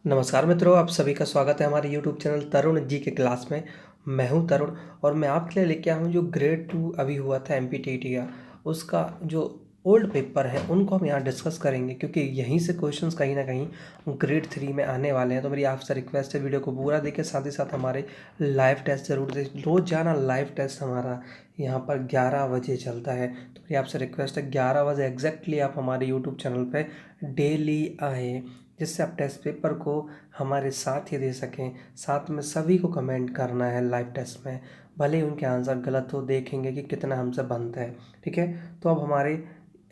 नमस्कार मित्रों, आप सभी का स्वागत है हमारे यूट्यूब चैनल तरुण जी के क्लास में। मैं हूं तरुण और मैं आपके लिए लेके आया हूं जो ग्रेड 2 अभी हुआ था एमपीटीटी का, उसका जो ओल्ड पेपर है उनको हम यहां डिस्कस करेंगे, क्योंकि यहीं से क्वेश्चंस कहीं ना कहीं ग्रेड 3 में आने वाले हैं। तो मेरी आपसे रिक्वेस्ट है, वीडियो को पूरा देखें, साथ ही साथ हमारे लाइव टेस्ट ज़रूर दें। रोज़ाना लाइव टेस्ट हमारा यहाँ पर 11 बजे चलता है। तो मेरी आपसे रिक्वेस्ट है, 11 बजे एग्जैक्टली आप हमारे यूट्यूब चैनल पर डेली आएँ, जिससे आप टेस्ट पेपर को हमारे साथ ही दे सकें। साथ में सभी को कमेंट करना है लाइव टेस्ट में, भले ही उनके आंसर गलत हो, देखेंगे कि कितना हमसे बनता है। ठीक है, तो अब हमारे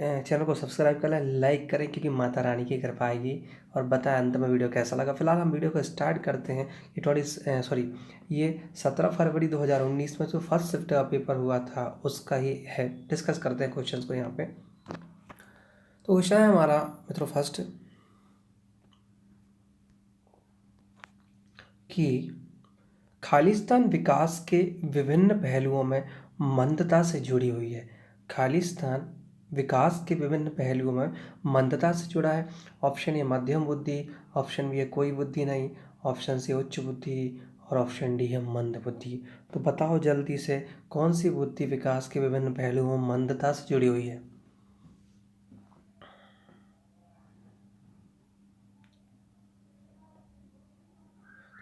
चैनल को सब्सक्राइब कर लें, लाइक करें, क्योंकि माता रानी की कृपा आएगी। और बताएं अंत में वीडियो कैसा लगा। फिलहाल हम वीडियो को स्टार्ट करते हैं। ये 17 फरवरी 2019 में जो फर्स्ट शिफ्ट का पेपर हुआ था उसका ही है। डिस्कस करते हैं क्वेश्चन को यहाँ पे। तो क्वेश्चन है हमारा मित्रों फर्स्ट कि खालिस्तान विकास के विभिन्न पहलुओं में मंदता से जुड़ी हुई है। खालिस्तान विकास के विभिन्न पहलुओं में मंदता से जुड़ा है। ऑप्शन ए मध्यम बुद्धि, ऑप्शन बी है कोई बुद्धि नहीं, ऑप्शन सी उच्च बुद्धि और ऑप्शन डी है मंद बुद्धि। तो बताओ जल्दी से, कौन सी बुद्धि विकास के विभिन्न पहलुओं में मंदता से जुड़ी हुई है।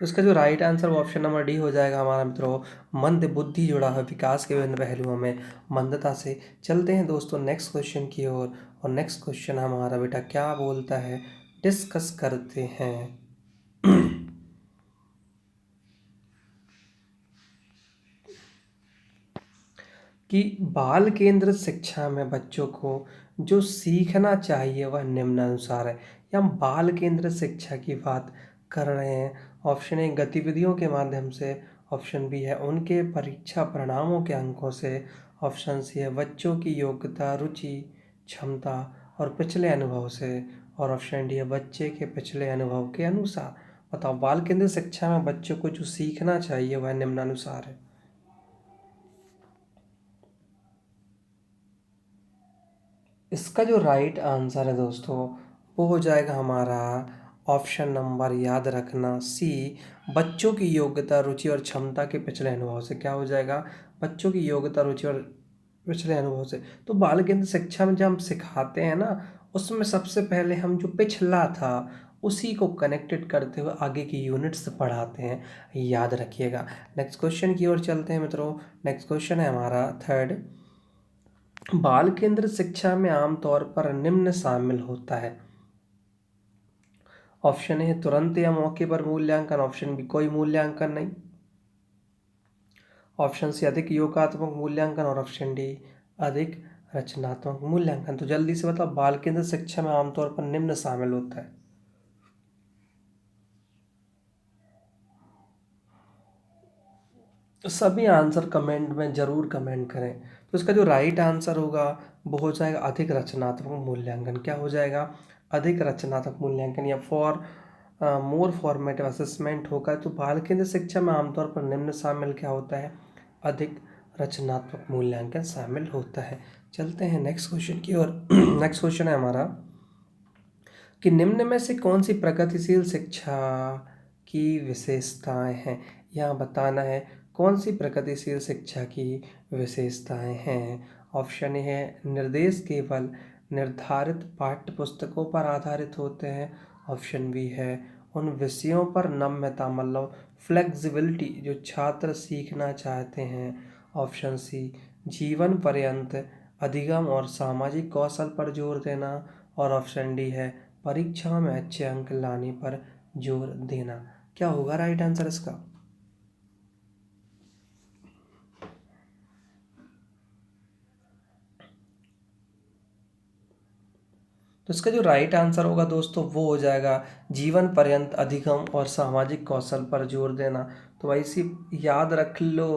तो इसका जो राइट आंसर वो ऑप्शन नंबर डी हो जाएगा हमारा मित्रों। मंद बुद्धि जुड़ा है विकास के विभिन्न पहलुओं में मंदता से। चलते हैं दोस्तों नेक्स्ट क्वेश्चन की ओर। और नेक्स्ट क्वेश्चन हमारा बेटा क्या बोलता है, डिस्कस करते हैं। कि बाल केंद्रित शिक्षा में बच्चों को जो सीखना चाहिए वह निम्नानुसार है। या हम बाल केंद्रित शिक्षा की बात कर रहे हैं। ऑप्शन ए गतिविधियों के माध्यम से, ऑप्शन बी है उनके परीक्षा परिणामों के अंकों से, ऑप्शन सी है बच्चों की योग्यता, रुचि, क्षमता और पिछले अनुभव से, और ऑप्शन डी है बच्चे के पिछले अनुभव के अनुसार। बताओ, बाल केंद्रित शिक्षा में बच्चों को जो सीखना चाहिए वह निम्नानुसार है। इसका जो राइट आंसर है दोस्तों वो हो जाएगा हमारा ऑप्शन नंबर, याद रखना, सी, बच्चों की योग्यता, रुचि और क्षमता के पिछले अनुभव से। क्या हो जाएगा? बच्चों की योग्यता, रुचि और पिछले अनुभव से। तो बाल केंद्र शिक्षा में जब हम सिखाते हैं ना, उसमें सबसे पहले हम जो पिछला था उसी को कनेक्टेड करते हुए आगे की यूनिट्स पढ़ाते हैं, याद रखिएगा। नेक्स्ट क्वेश्चन की ओर चलते हैं मित्रों। नेक्स्ट क्वेश्चन है हमारा थर्ड। बाल केंद्र शिक्षा में आमतौर पर निम्न शामिल होता है। ऑप्शन ए तुरंत या मौके पर मूल्यांकन, ऑप्शन बी कोई मूल्यांकन नहीं, ऑप्शन सी अधिक योगात्मक मूल्यांकन और ऑप्शन डी अधिक रचनात्मक मूल्यांकन। तो जल्दी से बताओ, बाल केंद्र शिक्षा में आमतौर पर निम्न शामिल होता है। तो सभी आंसर कमेंट में जरूर कमेंट करें। तो इसका जो राइट आंसर होगा वो हो जाएगा अधिक रचनात्मक मूल्यांकन। क्या हो जाएगा? अधिक रचनात्मक मूल्यांकन या मोर फॉर्मेटिव असेसमेंट होगा। तो बाल केंद्र शिक्षा में आमतौर पर निम्न शामिल क्या होता है? अधिक रचनात्मक मूल्यांकन शामिल होता है। चलते हैं नेक्स्ट क्वेश्चन की ओर। नेक्स्ट क्वेश्चन है हमारा कि निम्न में से कौन सी प्रगतिशील शिक्षा की विशेषताएं हैं। यहाँ बताना है कौन सी प्रगतिशील शिक्षा की विशेषताएं हैं। ऑप्शन ए है निर्देश केवल निर्धारित पाठ्य पुस्तकों पर आधारित होते हैं, ऑप्शन बी है उन विषयों पर नम्यता मतलब फ्लेक्सिबिलिटी जो छात्र सीखना चाहते हैं, ऑप्शन सी जीवन पर्यंत अधिगम और सामाजिक कौशल पर जोर देना, और ऑप्शन डी है परीक्षाओं में अच्छे अंक लाने पर जोर देना। क्या होगा राइट आंसर इसका? तो इसका जो राइट आंसर होगा दोस्तों वो हो जाएगा जीवन पर्यंत अधिगम और सामाजिक कौशल पर जोर देना। तो ऐसी याद रख लो,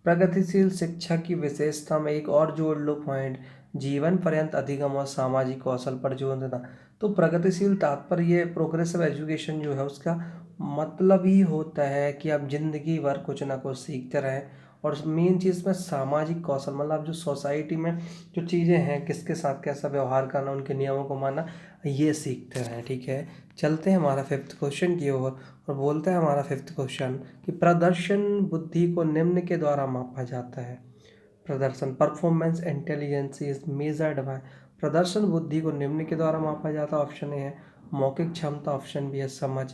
प्रगतिशील शिक्षा की विशेषता में एक और जोड़ लो पॉइंट, जीवन पर्यंत अधिगम और सामाजिक कौशल पर जोर देना। तो प्रगतिशील तात्पर्य प्रोग्रेसिव एजुकेशन जो है उसका मतलब ही होता है कि आप जिंदगी भर कुछ ना कुछ सीखते रहें। और मेन चीज़ में सामाजिक कौशल मतलब जो सोसाइटी में जो चीज़ें हैं, किसके साथ कैसा व्यवहार करना, उनके नियमों को मानना, ये सीखते रहें। ठीक है, चलते हैं हमारा 5th क्वेश्चन की ओर और बोलता है हमारा 5th क्वेश्चन कि प्रदर्शन बुद्धि को निम्न के द्वारा मापा जाता है। प्रदर्शन performance intelligence is measured by. प्रदर्शन बुद्धि को निम्न के द्वारा मापा जाता है। ऑप्शन ए है मौखिक क्षमता, ऑप्शन बी है समझ,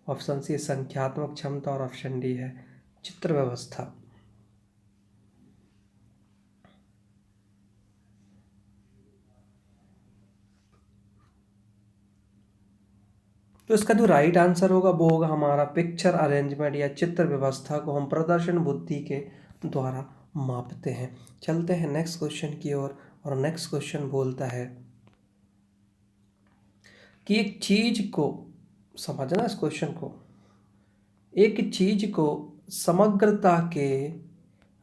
ऑप्शन सी संख्यात्मक क्षमता और ऑप्शन डी है चित्र व्यवस्था। तो इसका जो राइट आंसर होगा वो होगा हमारा पिक्चर अरेंजमेंट या चित्र व्यवस्था को हम प्रदर्शन बुद्धि के द्वारा मापते हैं। चलते हैं नेक्स्ट क्वेश्चन की ओर और नेक्स्ट क्वेश्चन बोलता है कि एक चीज को समझना, इस क्वेश्चन को, एक चीज को समग्रता के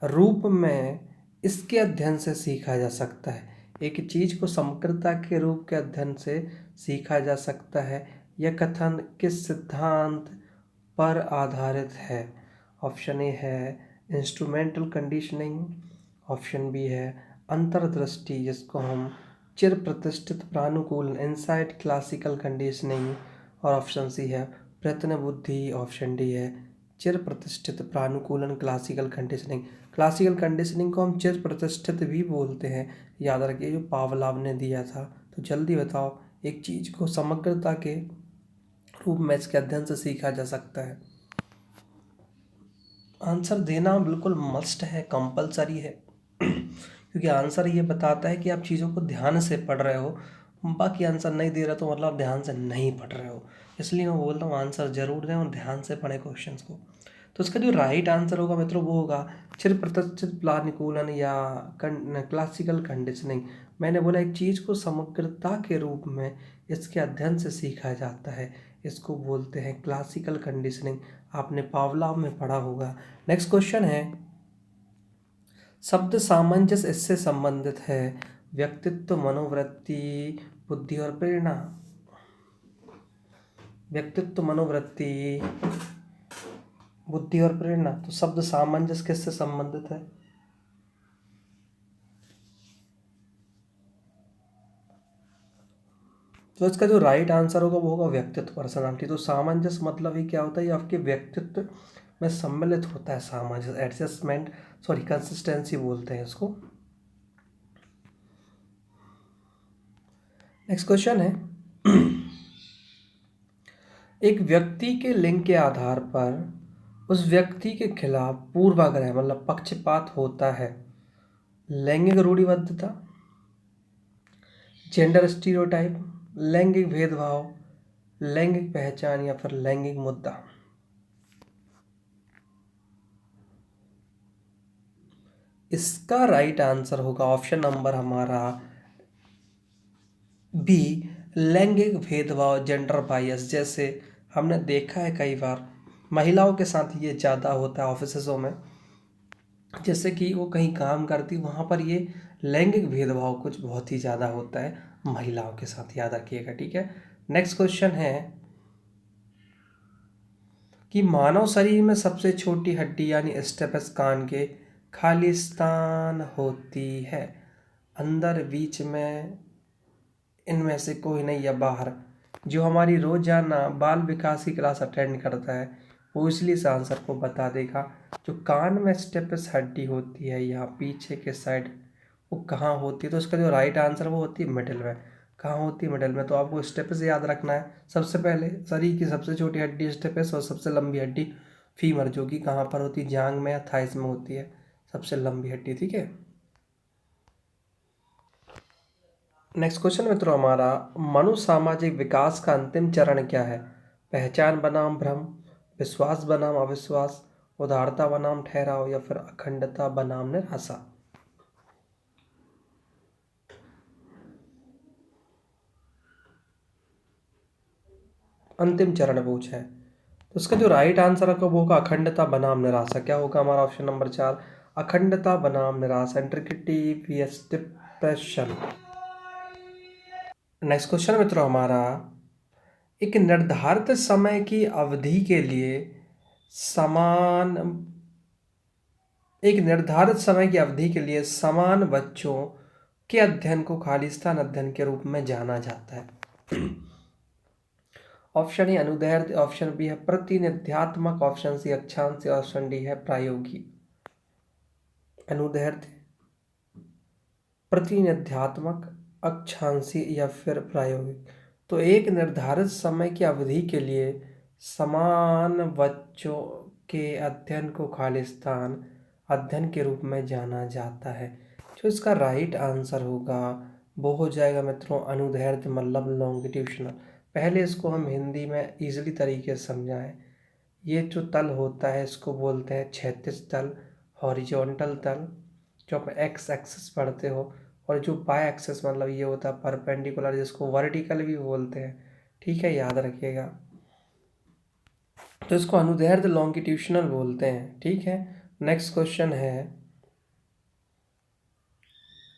रूप में इसके अध्ययन से सीखा जा सकता है। एक चीज को समग्रता के रूप के अध्ययन से सीखा जा सकता है। यह कथन किस सिद्धांत पर आधारित है? ऑप्शन ए है इंस्ट्रूमेंटल कंडीशनिंग, ऑप्शन बी है अंतर्दृष्टि जिसको हम चिर प्रतिष्ठित प्रानुकूलन इनसाइट क्लासिकल कंडीशनिंग, और ऑप्शन सी है प्रयत्न बुद्धि, ऑप्शन डी है चिर प्रतिष्ठित प्रानुकूलन क्लासिकल कंडीशनिंग। क्लासिकल कंडीशनिंग को हम चिर प्रतिष्ठित भी बोलते हैं, याद रखिए जो पावलाव ने दिया था। तो जल्दी बताओ, एक चीज को समग्रता के रूप में इसके अध्ययन से सीखा जा सकता है। आंसर देना बिल्कुल मस्ट है, कंपलसरी है क्योंकि आंसर ये बताता है कि आप चीज़ों को ध्यान से पढ़ रहे हो। बाकी आंसर नहीं दे रहे तो मतलब आप ध्यान से नहीं पढ़ रहे हो। इसलिए मैं बोलता हूँ आंसर जरूर दें और ध्यान से पढ़ें क्वेश्चंस को। तो इसका जो राइट आंसर होगा मित्रों वो होगा चिर प्रतिष्ठित प्लानिकूलन या क्लासिकल कंडीशनिंग। मैंने बोला एक चीज़ को समग्रता के रूप में इसके अध्ययन से सीखा जाता है, इसको बोलते हैं क्लासिकल कंडीशनिंग। आपने पावलाव में पढ़ा होगा। नेक्स्ट क्वेश्चन है शब्द सामंजस्य इससे संबंधित है। व्यक्तित्व, मनोवृत्ति, बुद्धि और प्रेरणा। व्यक्तित्व, मनोवृत्ति, बुद्धि और प्रेरणा। तो शब्द सामंजस्य किससे संबंधित है? तो इसका जो राइट आंसर होगा वो होगा व्यक्तित्व, पर्सनालिटी। तो सामंजस्य मतलब ही क्या होता है? ये आपके व्यक्तित्व में सम्मिलित होता है। सामंजस्य, एडजस्टमेंट, सॉरी कंसिस्टेंसी बोलते हैं इसको। नेक्स्ट क्वेश्चन है एक व्यक्ति के लिंग के आधार पर उस व्यक्ति के खिलाफ पूर्वाग्रह मतलब पक्षपात होता है। लैंगिक रूढ़िबद्धता, जेंडर स्टीरियोटाइप, लैंगिक भेदभाव, लैंगिक पहचान या फिर लैंगिक मुद्दा। इसका राइट आंसर होगा ऑप्शन नंबर हमारा बी, लैंगिक भेदभाव, जेंडर बायस। जैसे हमने देखा है कई बार महिलाओं के साथ ये ज़्यादा होता है ऑफिसों में, जैसे कि वो कहीं काम करती वहाँ पर ये लैंगिक भेदभाव कुछ बहुत ही ज़्यादा होता है महिलाओं के साथ, याद रखिएगा। ठीक है, नेक्स्ट क्वेश्चन है कि मानव शरीर में सबसे छोटी हड्डी यानी स्टेपस कान के खालिस्तान होती है। अंदर, बीच में, इनमें से कोई नहीं या बाहर। जो हमारी रोजाना बाल विकास की क्लास अटेंड करता है वो इसलिए इस आंसर को बता देगा। जो कान में स्टेपस हड्डी होती है यहाँ पीछे के साइड, वो कहाँ होती है? तो इसका जो राइट आंसर वो होती है मिडिल में। कहाँ होती है? मिडिल में। तो आपको स्टेपस याद रखना है। सबसे पहले शरीर की सबसे छोटी हड्डी स्टेपस और सबसे लंबी हड्डी फीमर, जो कि कहाँ पर होती है? जांग में या थाइस में होती है सबसे लंबी हड्डी। ठीक है, नेक्स्ट क्वेश्चन मित्रों हमारा मनुष्य सामाजिक विकास का अंतिम चरण क्या है? पहचान बनाम भ्रम, विश्वास बनाम अविश्वास, उदारता बनाम ठहराव या फिर अखंडता बनाम निराशा। अंतिम चरण पूछा है तो इसका जो राइट आंसर होगा वो होगा अखंडता बनाम निराशा। क्या होगा हमारा ऑप्शन नंबर 4, अखंडता बनाम निराशा, integrity VS depression. Next question मित्रों हमारा एक निर्धारित समय की अवधि के लिए समान एक निर्धारित समय की अवधि के लिए समान बच्चों के अध्ययन को खालिस्तान अध्ययन के रूप में जाना जाता है। ऑप्शन ए अनुदैर्ध्य, ऑप्शन बी है प्रतिनिध्यात्मक, ऑप्शन सी अक्षांश, ऑप्शन डी है प्रायोगिक। अनुदैर्ध्य, प्रतिनिध्यात्मक, अक्षांशी या फिर प्रायोगिक। तो एक निर्धारित समय की अवधि के लिए समान बच्चों के अध्ययन को खालिस्तान अध्ययन के रूप में जाना जाता है। जो इसका राइट आंसर होगा वो हो जाएगा मित्रों अनुदैर्ध्य, मतलब लॉन्गिट्यूशनल। पहले इसको हम हिंदी में इजीली तरीके से समझाएं। ये जो तल होता है इसको बोलते हैं क्षैतिज तल, हॉरिजॉन्टल तल, जो आप एक्स एक्सिस पढ़ते हो, और जो बाय एक्सिस मतलब ये होता है परपेंडिकुलर, जिसको वर्टिकल भी बोलते हैं। ठीक है, याद रखिएगा। तो इसको अनुदैर्ध्य लॉन्गिट्यूशनल बोलते हैं। ठीक है, नेक्स्ट क्वेश्चन है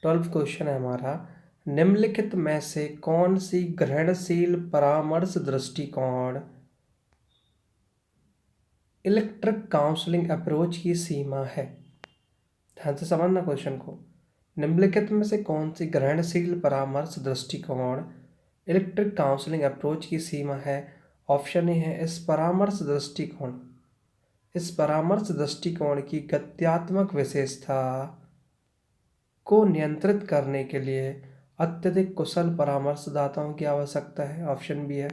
12th क्वेश्चन है हमारा, निम्नलिखित में से कौन सी ग्रहणशील परामर्श दृष्टिकोण इलेक्ट्रिक काउंसलिंग अप्रोच की सीमा है? ध्यान से समझना क्वेश्चन को। निम्नलिखित में से कौन सी ग्रहणशील परामर्श दृष्टिकोण इलेक्ट्रिक काउंसलिंग अप्रोच की सीमा है? ऑप्शन ए है इस परामर्श दृष्टिकोण की गत्यात्मक विशेषता को नियंत्रित करने के लिए अत्यधिक कुशल परामर्शदाताओं की आवश्यकता है। ऑप्शन बी है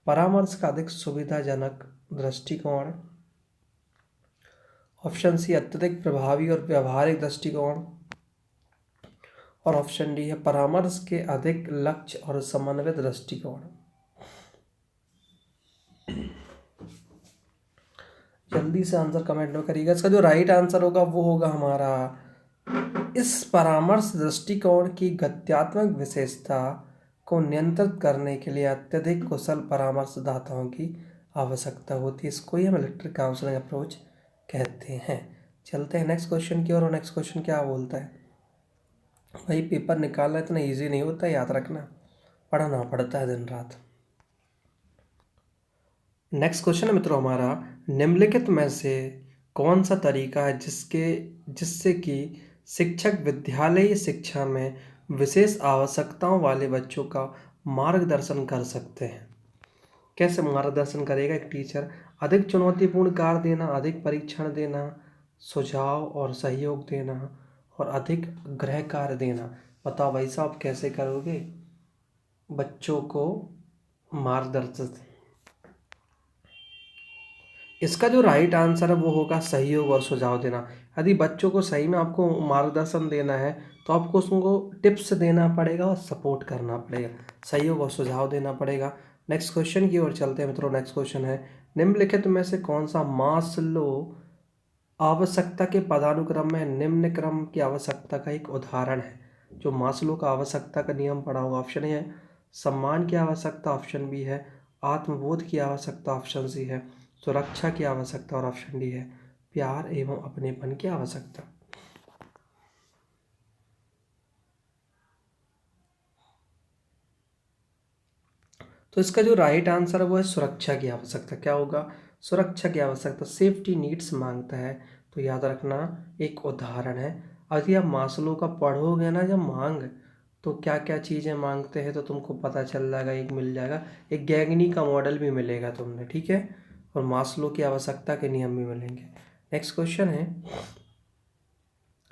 परामर्श का अधिक सुविधाजनक दृष्टिकोण। ऑप्शन सी अत्यधिक प्रभावी और व्यवहारिक दृष्टिकोण। और ऑप्शन डी है परामर्श के अधिक लक्ष्य और समन्वित दृष्टिकोण। जल्दी से आंसर कमेंट में करिएगा। इसका जो राइट आंसर होगा वो होगा हमारा इस परामर्श दृष्टिकोण की गत्यात्मक विशेषता को नियंत्रित करने के लिए अत्यधिक कुशल परामर्शदाताओं की आवश्यकता होती है। इसको ही हम इलेक्ट्रिक काउंसलिंग अप्रोच कहते हैं। चलते हैं नेक्स्ट क्वेश्चन की और नेक्स्ट क्वेश्चन क्या बोलता है? भाई पेपर निकालना इतना इजी नहीं होता, याद रखना, पढ़ना पड़ता है दिन रात। नेक्स्ट क्वेश्चन है मित्रों हमारा, निम्नलिखित में से कौन सा तरीका है जिससे कि शिक्षक विद्यालयी शिक्षा में विशेष आवश्यकताओं वाले बच्चों का मार्गदर्शन कर सकते हैं? कैसे मार्गदर्शन करेगा एक टीचर? अधिक चुनौतीपूर्ण कार्य देना, अधिक परीक्षण देना, सुझाव और सहयोग देना, और अधिक गृह कार्य देना। बताओ भाई साहब कैसे करोगे बच्चों को मार्गदर्शन? इसका जो राइट आंसर है वो होगा सहयोग और सुझाव देना। यदि बच्चों को सही में आपको मार्गदर्शन देना है तो आपको उसको टिप्स देना पड़ेगा और सपोर्ट करना पड़ेगा, सहयोग और सुझाव देना पड़ेगा। नेक्स्ट क्वेश्चन की ओर चलते हैं मित्रों। नेक्स्ट क्वेश्चन है, निम्नलिखित में से कौन सा मास्लो आवश्यकता के पदानुक्रम में निम्न क्रम की आवश्यकता का एक उदाहरण है? जो मास्लो का आवश्यकता का नियम पढ़ा होगा। ऑप्शन ए है सम्मान की आवश्यकता, ऑप्शन बी है आत्मबोध की आवश्यकता, ऑप्शन सी है सुरक्षा की आवश्यकता, और ऑप्शन डी है प्यार एवं अपनेपन की आवश्यकता। तो इसका जो राइट आंसर है वो है सुरक्षा की आवश्यकता। क्या होगा? सुरक्षा की आवश्यकता, सेफ्टी नीड्स मांगता है। तो याद रखना एक उदाहरण है। यदि आप मास्लो का पढ़ोगे ना जब मांग, तो क्या क्या चीज़ें मांगते हैं तो तुमको पता चल जाएगा, एक मिल जाएगा, एक गैगनी का मॉडल भी मिलेगा तुमने। ठीक है, और मास्लो की आवश्यकता के नियम भी मिलेंगे। नेक्स्ट क्वेश्चन है,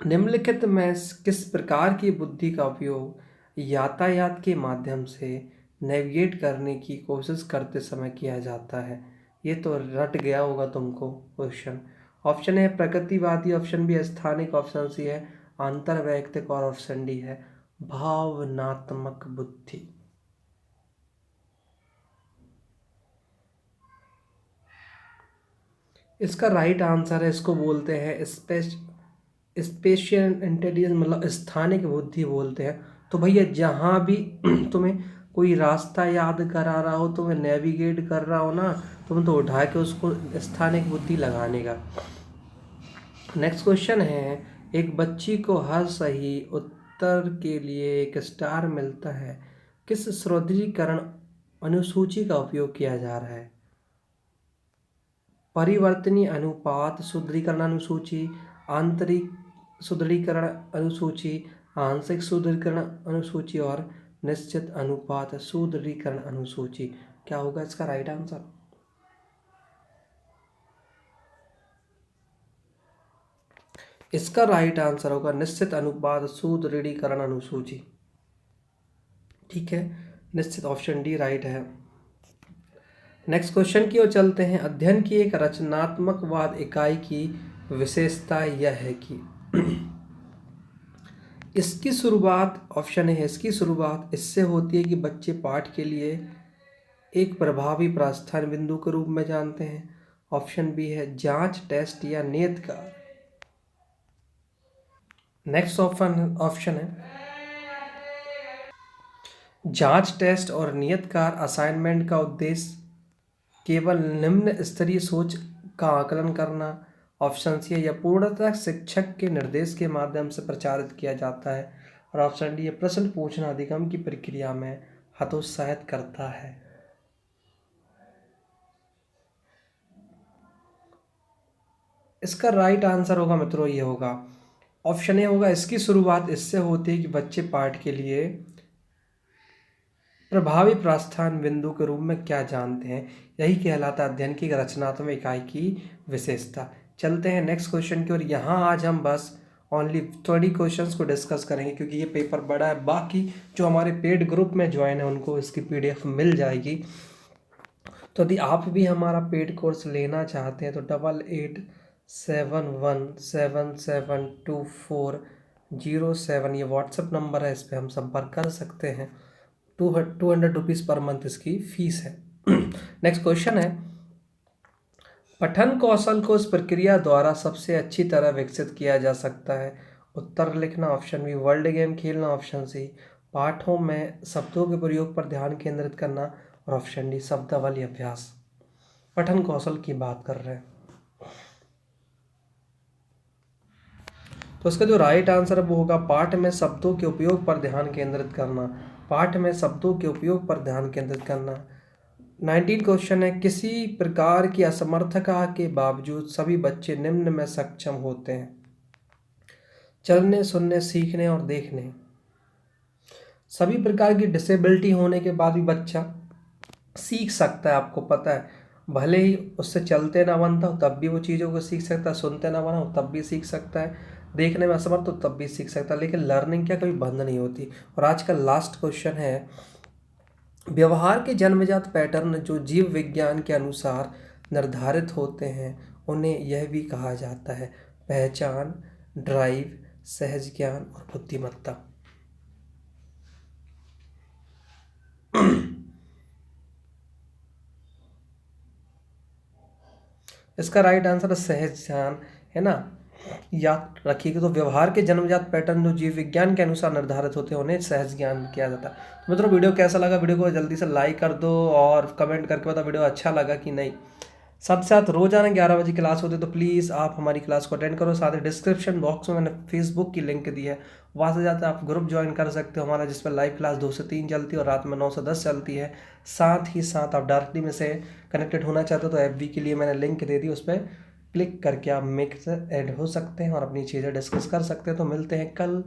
निम्नलिखित में किस प्रकार की बुद्धि का उपयोग यातायात के माध्यम से नेविगेट करने की कोशिश करते समय किया जाता है? ये तो रट गया होगा तुमको क्वेश्चन। ऑप्शन है प्रकृतिवादी, ऑप्शन बी है स्थानिक, ऑप्शन सी है अंतर्वैयक्तिक, और ऑप्शन डी है भावनात्मक बुद्धि। इसका राइट आंसर है, इसको बोलते हैं स्पेशियल इंटेलिजेंस, मतलब स्थानिक बुद्धि बोलते हैं। तो भैया जहाँ भी तुम्हें कोई रास्ता याद करा रहा हो, तुम्हें नेविगेट कर रहा हो ना, तुम तो उठा के उसको स्थानिक बुद्धि लगाने का। नेक्स्ट क्वेश्चन है, एक बच्ची को हर सही उत्तर के लिए एक स्टार मिलता है, किस सुदृढ़ीकरण अनुसूची का उपयोग किया जा रहा है? परिवर्तनीय अनुपात सुदृढ़ीकरण अनुसूची, आंतरिक सुदृढ़ीकरण अनुसूची, आंशिक सुदृढ़ीकरण अनुसूची, और निश्चित अनुपात सुदृढ़ीकरण अनुसूची। क्या होगा इसका राइट आंसर? इसका राइट आंसर होगा निश्चित अनुपात सुदृढ़ीकरण अनुसूची। ठीक है, निश्चित ऑप्शन डी राइट है। नेक्स्ट क्वेश्चन की ओर चलते हैं। अध्ययन की एक रचनात्मकवाद इकाई की विशेषता यह है कि इसकी शुरुआत, ऑप्शन है इसकी शुरुआत इससे होती है कि बच्चे पाठ के लिए एक प्रभावी प्रस्थान बिंदु के रूप में जानते हैं। ऑप्शन बी है जांच, टेस्ट या नियतकार्य। नेक्स्ट ऑप्शन है जांच, टेस्ट और नियतकार्य असाइनमेंट का उद्देश्य केवल निम्न स्तरीय सोच का आकलन करना। ऑप्शन सी है यह पूर्णतः शिक्षक के निर्देश के माध्यम से प्रचारित किया जाता है। और ऑप्शन डी है प्रश्न पूछना अधिगम की प्रक्रिया में हतोत्साहित करता है। इसका राइट आंसर होगा मित्रों, ये होगा ऑप्शन ए होगा। इसकी शुरुआत इससे होती है कि बच्चे पाठ के लिए प्रभावी प्रस्थान बिंदु के रूप में क्या जानते हैं। यही कहलाता है अध्ययन की रचनात्मक इकाई की विशेषता। चलते हैं नेक्स्ट क्वेश्चन की ओर। यहाँ आज हम बस ओनली 20 क्वेश्चंस को डिस्कस करेंगे क्योंकि ये पेपर बड़ा है। बाकी जो हमारे पेड ग्रुप में ज्वाइन है उनको इसकी PDF मिल जाएगी। तो यदि आप भी हमारा पेड कोर्स लेना चाहते हैं तो 8871772407 ये व्हाट्सएप नंबर है, इस पर हम संपर्क कर सकते हैं। 200 रुपीज़ पर मंथ इसकी फीस है। नेक्स्ट क्वेश्चन है, पठन कौशल को इस प्रक्रिया द्वारा सबसे अच्छी तरह विकसित किया जा सकता है। उत्तर लिखना। ऑप्शन बी वर्ल्ड गेम खेलना। ऑप्शन सी पाठों में शब्दों के प्रयोग पर ध्यान केंद्रित करना। और ऑप्शन डी शब्दावली अभ्यास। पठन कौशल की बात कर रहे हैं तो इसका जो राइट आंसर है वो होगा पाठ में शब्दों के उपयोग पर ध्यान केंद्रित करना। पाठ में शब्दों के उपयोग पर ध्यान केंद्रित करना। 19 क्वेश्चन है, किसी प्रकार की असमर्थता के बावजूद सभी बच्चे निम्न में सक्षम होते हैं। चलने, सुनने, सीखने और देखने। सभी प्रकार की डिसेबिलिटी होने के बाद भी बच्चा सीख सकता है। आपको पता है, भले ही उससे चलते ना बनता हो तब भी वो चीज़ों को सीख सकता है, सुनते ना बना हो तब भी सीख सकता है, देखने में असमर्थ हो तब भी सीख सकता है। लेकिन लर्निंग क्या कभी बंद नहीं होती। और आज का लास्ट क्वेश्चन है, व्यवहार के जन्मजात पैटर्न जो जीव विज्ञान के अनुसार निर्धारित होते हैं उन्हें यह भी कहा जाता है पहचान, ड्राइव, सहज ज्ञान और बुद्धिमत्ता। इसका राइट आंसर सहज ज्ञान है ना, याद रखिएगा। तो व्यवहार के जन्मजात पैटर्न जो जीव विज्ञान के अनुसार निर्धारित होते हैं उन्हें सहज ज्ञान किया जाता है। तो मित्रों वीडियो कैसा लगा, वीडियो को जल्दी से लाइक कर दो और कमेंट करके बताओ वीडियो अच्छा लगा कि नहीं। साथ साथ रोजाना 11 बजे क्लास होती है तो प्लीज़ आप हमारी क्लास को अटेंड करो। साथ ही डिस्क्रिप्शन बॉक्स में मैंने फेसबुक की लिंक दी है, वहाँ से जाकर आप ग्रुप ज्वाइन कर सकते हो हमारा, जिस पर लाइव क्लास 2 से 3 चलती है और रात में 9 से 10 चलती है। साथ ही साथ आप डायरेक्टली में से कनेक्टेड होना चाहते हो तो FB के लिए मैंने लिंक दे दी, उस पर क्लिक करके आप मिक्स ऐड हो सकते हैं और अपनी चीज़ें डिस्कस कर सकते हैं। तो मिलते हैं कल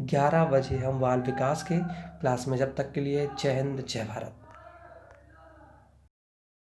11 बजे हम बाल विकास के क्लास में। जब तक के लिए जय हिंद, जय भारत।